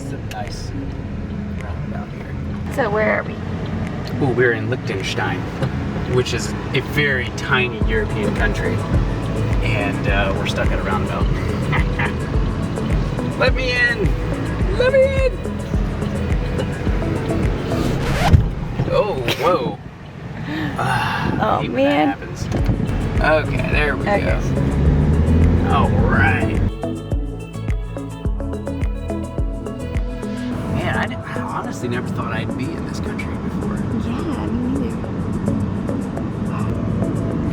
is a nice roundabout here. So where are we? Oh, we're in Liechtenstein, which is a very tiny European country, and we're stuck at a roundabout. Let me in! Let me in! Oh, whoa. Oh, man. That happens. Okay, there we Okay. go. All right. Man, I honestly never thought I'd be in this country before. Yeah, me neither.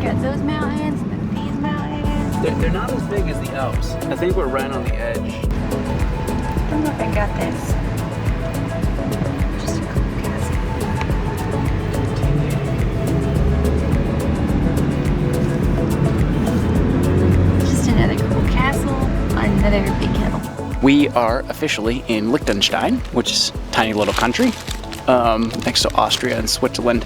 Got those mountains and then these mountains. They're not as big as the Alps. I think we're right on the edge. I don't know if I got this. Just a cool castle. Just another cool castle on another big hill. We are officially in Liechtenstein, which is a tiny little country next to Austria and Switzerland.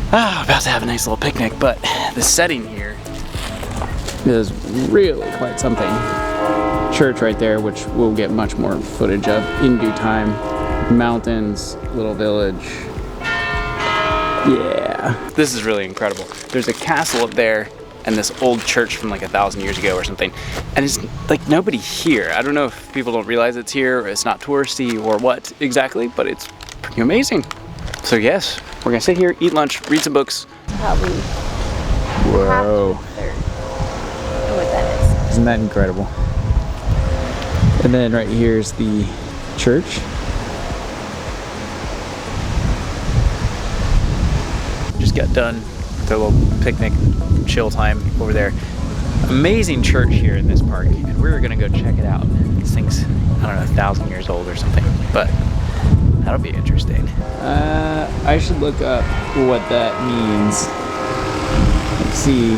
About to have a nice little picnic, but the setting here is really quite something. Church right there, which we'll get much more footage of in due time. Mountains, little village. Yeah. This is really incredible. There's a castle up there and this old church from like 1,000 years ago or something. And it's like nobody here. I don't know if people don't realize it's here or it's not touristy or what exactly, but it's pretty amazing. So yes, we're gonna sit here, eat lunch, read some books. Probably. Whoa. Know what that is. Isn't that incredible? And then right here's the church. Just got done with a little picnic, chill time over there. Amazing church here in this park, and we're gonna go check it out. This thing's, I don't know, 1,000 years old or something, but that'll be interesting. I should look up what that means. Let's see.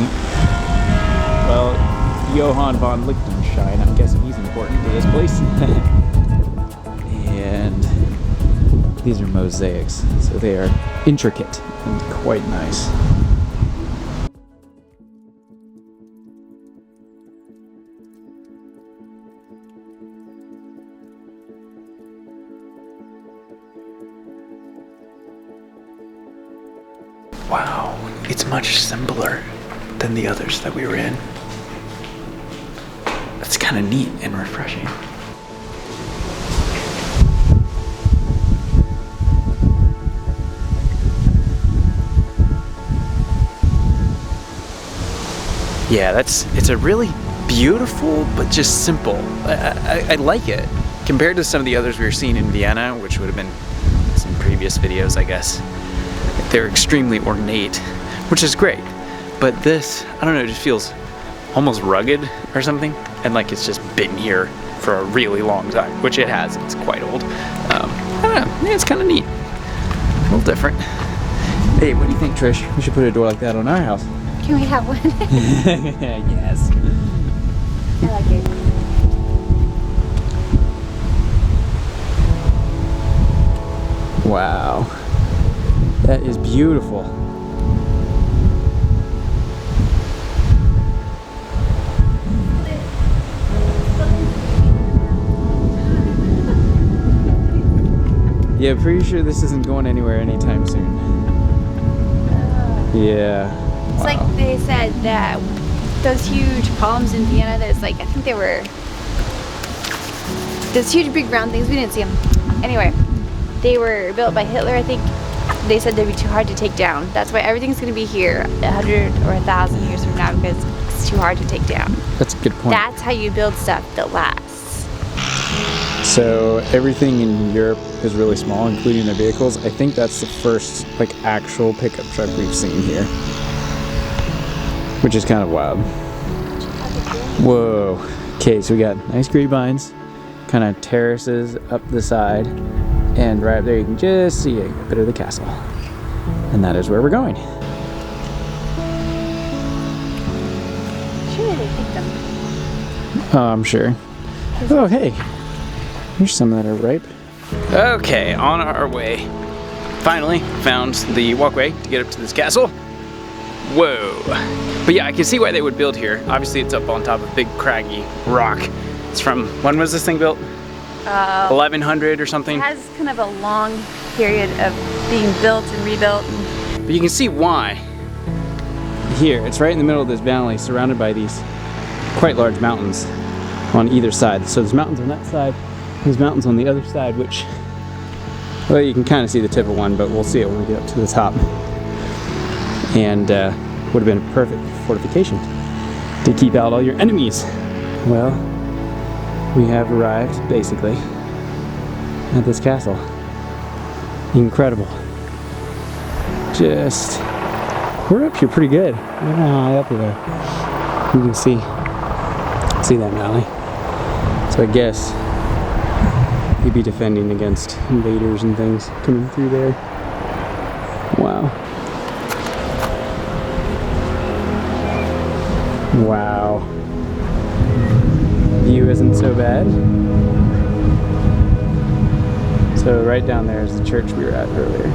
Well, Johann von Liechtenstein, I'm guessing he's important to this place. And these are mosaics, so they are intricate and quite nice. Wow, it's much simpler than the others that we were in. It's kind of neat and refreshing. Yeah, it's a really beautiful but just simple. I like it compared to some of the others we were seeing in Vienna, which would have been some previous videos, I guess. They're extremely ornate, which is great. But this, I don't know, it just feels almost rugged or something, and like it's just been here for a really long time, which it has. It's quite old. I don't know. Yeah, it's kind of neat. A little different. Hey, what do you think, Trish? We should put a door like that on our house. Can we have one? Yes. I like it. Wow. That is beautiful. Yeah, pretty sure this isn't going anywhere anytime soon. Yeah. It's Wow. like they said that those huge palms in Vienna, there's like, I think they were, those huge big round things, we didn't see them. Anyway, they were built by Hitler, I think. They said they'd be too hard to take down. That's why everything's gonna be here 100 or 1,000 years from now, because it's too hard to take down. That's a good point. That's how you build stuff that lasts. So everything in Europe is really small, including their vehicles. I think that's the first like actual pickup truck we've seen here, which is kind of wild. Whoa. Okay, so we got nice grapevines, kind of terraces up the side, and right up there you can just see a bit of the castle. And that is where we're going. Surely they picked them. Oh, I'm sure. Oh, hey. Here's some that are ripe. Okay, on our way. Finally found the walkway to get up to this castle. Whoa. But yeah, I can see why they would build here. Obviously it's up on top of big craggy rock. It's from, when was this thing built? 1100 or something. It has kind of a long period of being built and rebuilt. But you can see why. Here, it's right in the middle of this valley, surrounded by these quite large mountains on either side. So there's mountains on that side, there's mountains on the other side, which, well, you can kind of see the tip of one, but we'll see it when we get up to the top. And would have been a perfect fortification to keep out all your enemies. Well, we have arrived, basically, at this castle. Incredible. We're up here pretty good. We're high up there. You can see that valley. So I guess you'd be defending against invaders and things coming through there. Wow. Wow. View isn't so bad. So right down there is the church we were at earlier.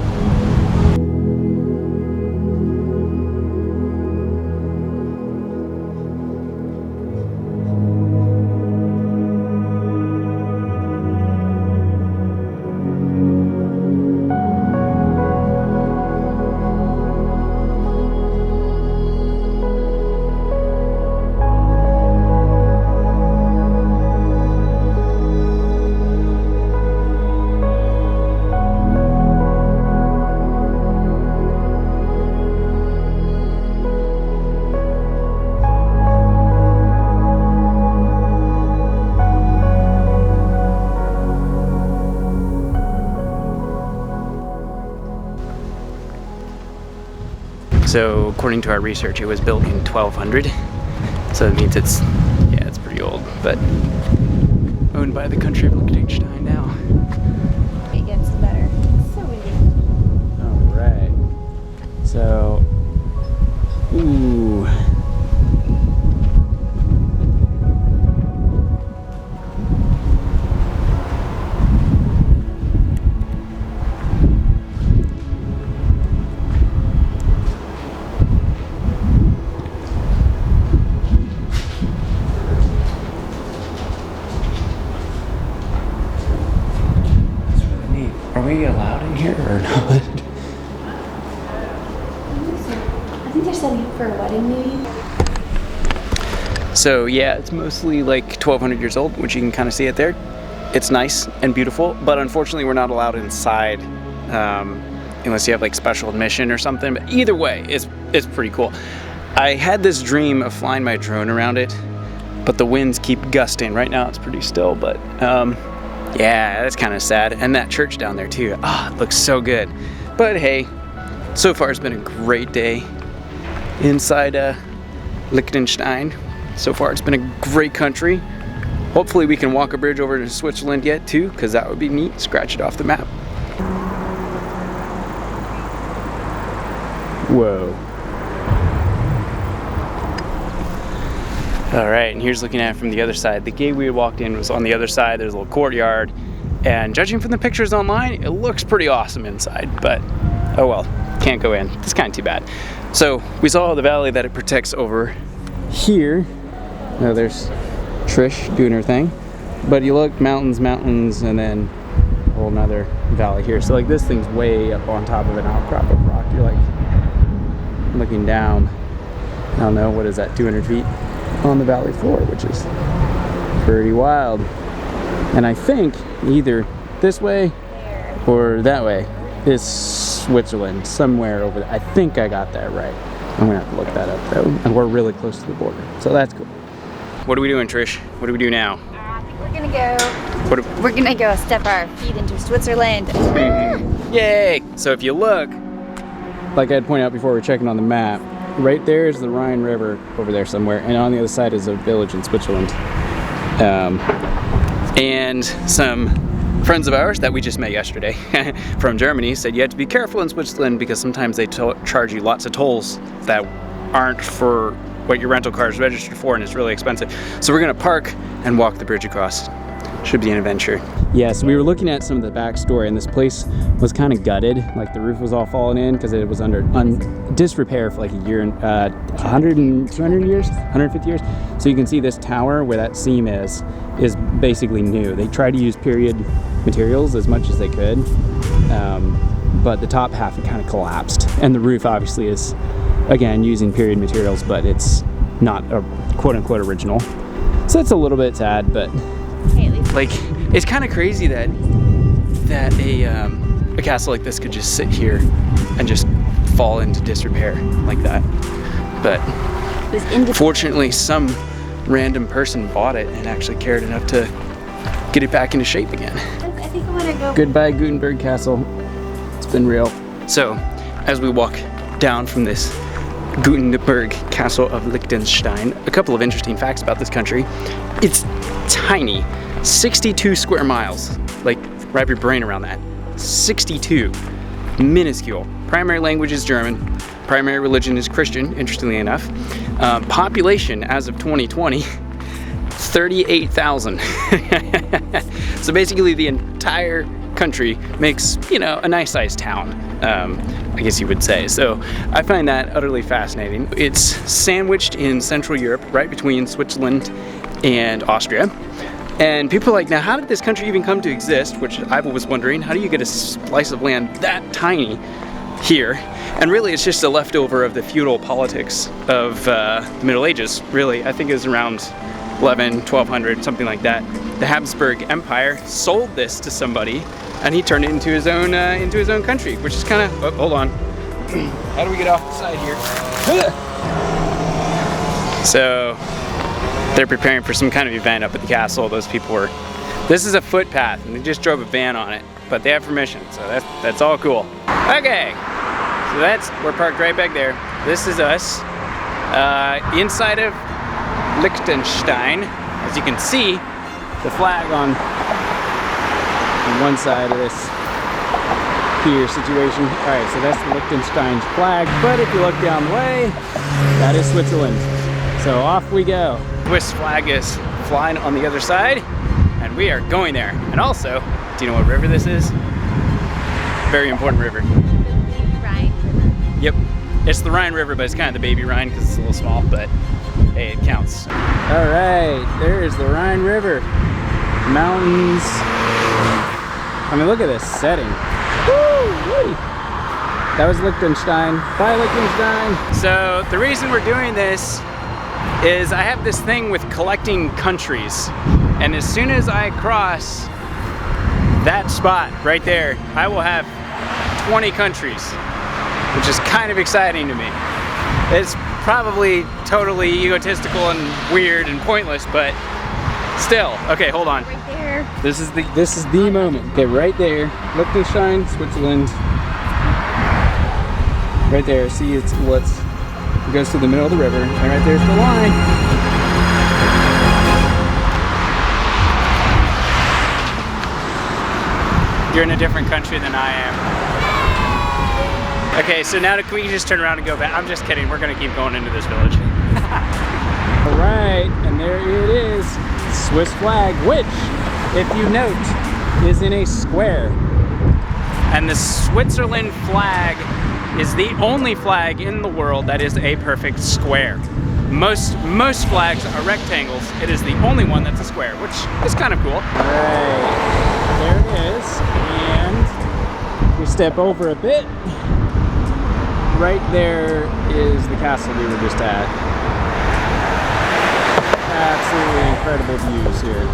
So according to our research, it was built in 1200. So it means it's pretty old, but owned by the country of Liechtenstein now. It gets better. It's so windy. All right. So, ooh. Are we allowed in here or not? I think they're setting up for a wedding maybe. So yeah, it's mostly like 1200 years old, which you can kind of see it there. It's nice and beautiful, but unfortunately we're not allowed inside unless you have like special admission or something. But either way, it's pretty cool. I had this dream of flying my drone around it, but the winds keep gusting. Right now it's pretty still, but yeah, that's kind of sad. And that church down there too. Ah, it looks so good. But hey, so far it's been a great day inside Liechtenstein. So far it's been a great country. Hopefully we can walk a bridge over to Switzerland yet too, because that would be neat. Scratch it off the map. Whoa. All right, and here's looking at it from the other side. The gate we had walked in was on the other side. There's a little courtyard, and judging from the pictures online, it looks pretty awesome inside, but oh well, can't go in. It's kind of too bad. So we saw the valley that it protects over here. Now there's Trish doing her thing, but you look, mountains, and then a whole nother valley here. So like this thing's way up on top of an outcrop of rock. You're like looking down, I don't know, what is that, 200 feet on the valley floor, which is pretty wild. And I think either this way or that way is Switzerland, somewhere over there. I think I got that right. I'm gonna have to look that up though. And we're really close to the border, so that's cool. What are we doing, Trish? What do we do now? I think we're gonna go step our feet into Switzerland. Yay! So if you look, like I had pointed out before, we're checking on the map. Right there is the Rhine River over there somewhere, and on the other side is a village in Switzerland. And some friends of ours that we just met yesterday from Germany said you have to be careful in Switzerland because sometimes they charge you lots of tolls that aren't for what your rental car is registered for, and it's really expensive. So we're gonna park and walk the bridge across. Should be an adventure. Yeah, so we were looking at some of the backstory, and this place was kind of gutted. Like the roof was all falling in because it was under disrepair for like a year and 200 years, 150 years. So you can see this tower where that seam is basically new. They tried to use period materials as much as they could, but the top half it kind of collapsed, and the roof obviously is again using period materials, but it's not a quote-unquote original. So it's a little bit sad, but like it's kind of crazy that a castle like this could just sit here and just fall into disrepair like that. But fortunately, some random person bought it and actually cared enough to get it back into shape again. I think I want to go. Goodbye, Gutenberg Castle. It's been real. So, as we walk down from this Gutenberg Castle of Liechtenstein, a couple of interesting facts about this country. It's tiny, 62 square miles. Like, wrap your brain around that. 62, minuscule. Primary language is German. Primary religion is Christian, interestingly enough. Population as of 2020, 38,000. So basically the entire country makes, you know, a nice sized town, I guess you would say. So I find that utterly fascinating. It's sandwiched in Central Europe, right between Switzerland and Austria. And people are like, now how did this country even come to exist? Which I was wondering, how do you get a slice of land that tiny here? And really it's just a leftover of the feudal politics of the Middle Ages, really. I think it was around 1200, something like that. The Habsburg Empire sold this to somebody and he turned it into his own country, which is kind of, oh, hold on. How do we get off the side here? So they're preparing for some kind of event up at the castle. Those people were, this is a footpath and they just drove a van on it, but they have permission, so that's all cool. Okay, so we're parked right back there. This is us, inside of Liechtenstein. As you can see, the flag on one side of this here situation. All right, so that's the Liechtenstein's flag, but if you look down the way, that is Switzerland. So off we go. Swiss flag is flying on the other side, and we are going there. And also, do you know what river this is? Very important river. Rhine River. Yep, it's the Rhine River, but it's kind of the baby Rhine because it's a little small, but hey, it counts. All right, there's the Rhine River. Mountains. I mean, look at this setting. Woo! That was Liechtenstein. Bye, Liechtenstein. So the reason we're doing this is I have this thing with collecting countries. And as soon as I cross that spot right there, I will have 20 countries, which is kind of exciting to me. It's probably totally egotistical and weird and pointless, but still. Okay, hold on. Right there. This is the moment. Okay, right there, Liechtenstein, Switzerland. Right there. See, it goes to the middle of the river, and right there's the line. You're in a different country than I am. Okay, so now we can just turn around and go back. I'm just kidding. We're gonna keep going into this village. All right, and there it is, Swiss flag, which, if you note, is in a square. And the Switzerland flag is the only flag in the world that is a perfect square. Most flags are rectangles. It is the only one that's a square, which is kind of cool. All right, there it is, and we step over a bit. Right there is the castle we were just at. Absolutely incredible views here.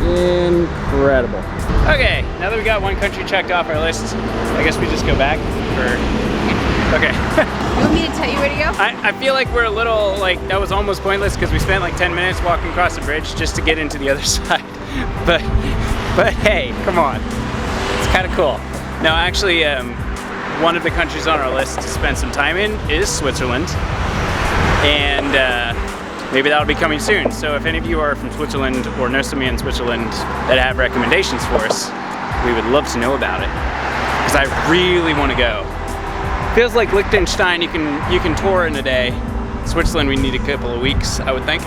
Incredible. Okay, now that we got one country checked off our list, I guess we just go back okay. You want me to tell you where to go? I feel like we're a little, like, that was almost pointless because we spent like 10 minutes walking across the bridge just to get into the other side. But hey, come on. It's kind of cool. Now, actually, one of the countries on our list to spend some time in is Switzerland. And maybe that'll be coming soon. So if any of you are from Switzerland or know somebody in Switzerland that have recommendations for us, we would love to know about it. Because I really want to go. Feels like Liechtenstein you can tour in a day. Switzerland we need a couple of weeks, I would think.